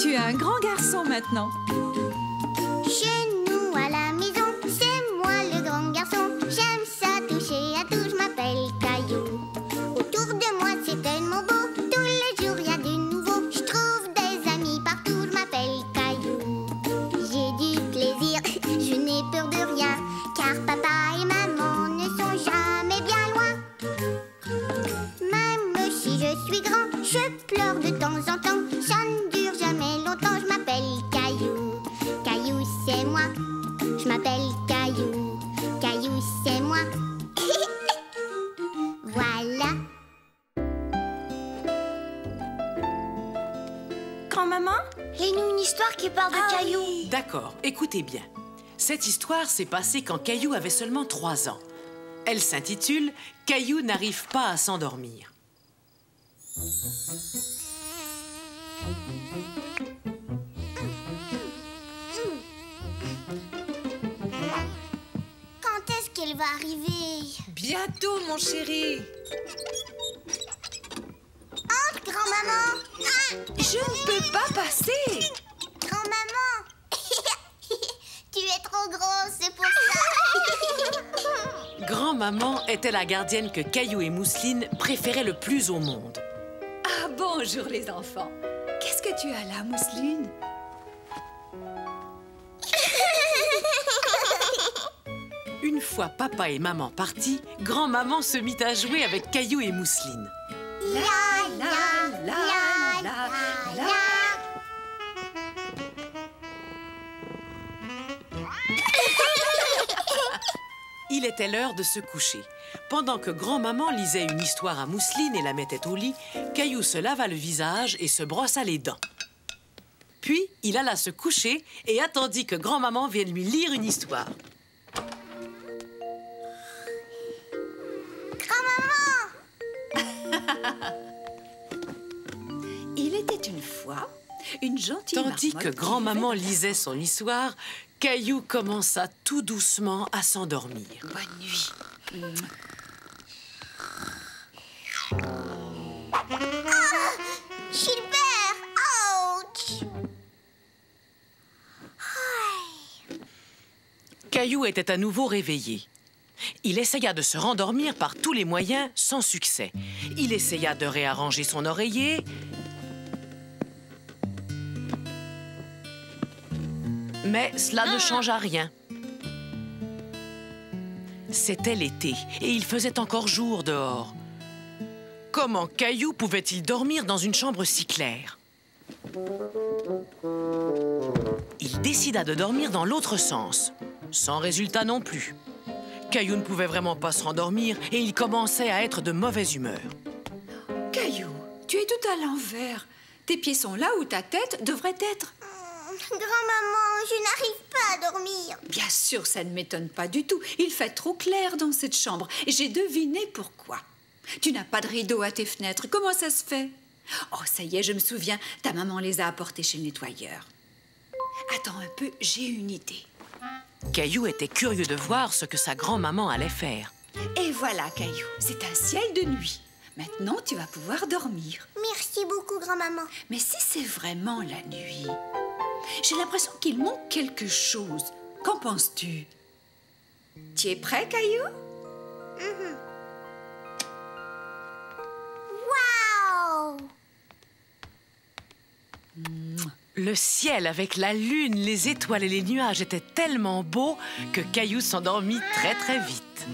Tu es un grand garçon maintenant. Chez nous à la maison, c'est moi le grand garçon. J'aime ça toucher à tout, je m'appelle Caillou. Autour de moi c'est tellement beau, tous les jours y a du nouveau. Je trouve des amis partout, je m'appelle Caillou. J'ai du plaisir, je n'ai peur de rien, car papa et maman ne sont jamais bien loin. Même si je suis grand, je pleure de temps en temps. Ça ne dure jamais longtemps, je m'appelle Caillou. Caillou c'est moi, je m'appelle Caillou. Caillou c'est moi. Voilà. Grand-maman? Lis-nous une histoire qui parle de Caillou. Oui. D'accord, écoutez bien. Cette histoire s'est passée quand Caillou avait seulement 3 ans. Elle s'intitule « Caillou n'arrive pas à s'endormir ». Quand est-ce qu'elle va arriver? Bientôt, mon chéri. Entre, grand-maman. Ah, Je ne peux pas passer. grand-maman. Tu es trop grosse, c'est pour ça. Grand-maman était la gardienne que Caillou et Mousseline préféraient le plus au monde. Ah, bonjour les enfants. Qu'est-ce que tu as là, Mousseline? Une fois papa et maman partis, grand-maman se mit à jouer avec Caillou et Mousseline. La, la, la, la, la. Il était l'heure de se coucher. Pendant que grand-maman lisait une histoire à Mousseline et la mettait au lit, Caillou se lava le visage et se brossa les dents. Puis, il alla se coucher et attendit que grand-maman vienne lui lire une histoire. Il était une fois une gentille Tandis marmotte que qui grand-maman vivait- lisait son histoire, Caillou commença tout doucement à s'endormir. Bonne nuit. Gilbert, ouch. Caillou était à nouveau réveillé. Il essaya de se rendormir par tous les moyens sans succès. Il essaya de réarranger son oreiller. Mais cela ne changea rien. C'était l'été et il faisait encore jour dehors. Comment Caillou pouvait-il dormir dans une chambre si claire? Il décida de dormir dans l'autre sens, sans résultat non plus. Caillou ne pouvait vraiment pas se rendormir et il commençait à être de mauvaise humeur. Caillou, tu es tout à l'envers. Tes pieds sont là où ta tête devrait être. Grand-maman, je n'arrive pas à dormir. Bien sûr, ça ne m'étonne pas du tout. Il fait trop clair dans cette chambre et j'ai deviné pourquoi. Tu n'as pas de rideau à tes fenêtres. Comment ça se fait? Oh, ça y est, je me souviens. Ta maman les a apportés chez le nettoyeur. Attends un peu, j'ai une idée. Caillou était curieux de voir ce que sa grand-maman allait faire. Et voilà, Caillou, c'est un ciel de nuit. Maintenant, tu vas pouvoir dormir. Merci beaucoup, grand-maman. Mais si c'est vraiment la nuit, j'ai l'impression qu'il manque quelque chose. Qu'en penses-tu? Tu es prêt, Caillou? Waouh! Le ciel avec la lune, les étoiles et les nuages était tellement beau que Caillou s'endormit très très vite.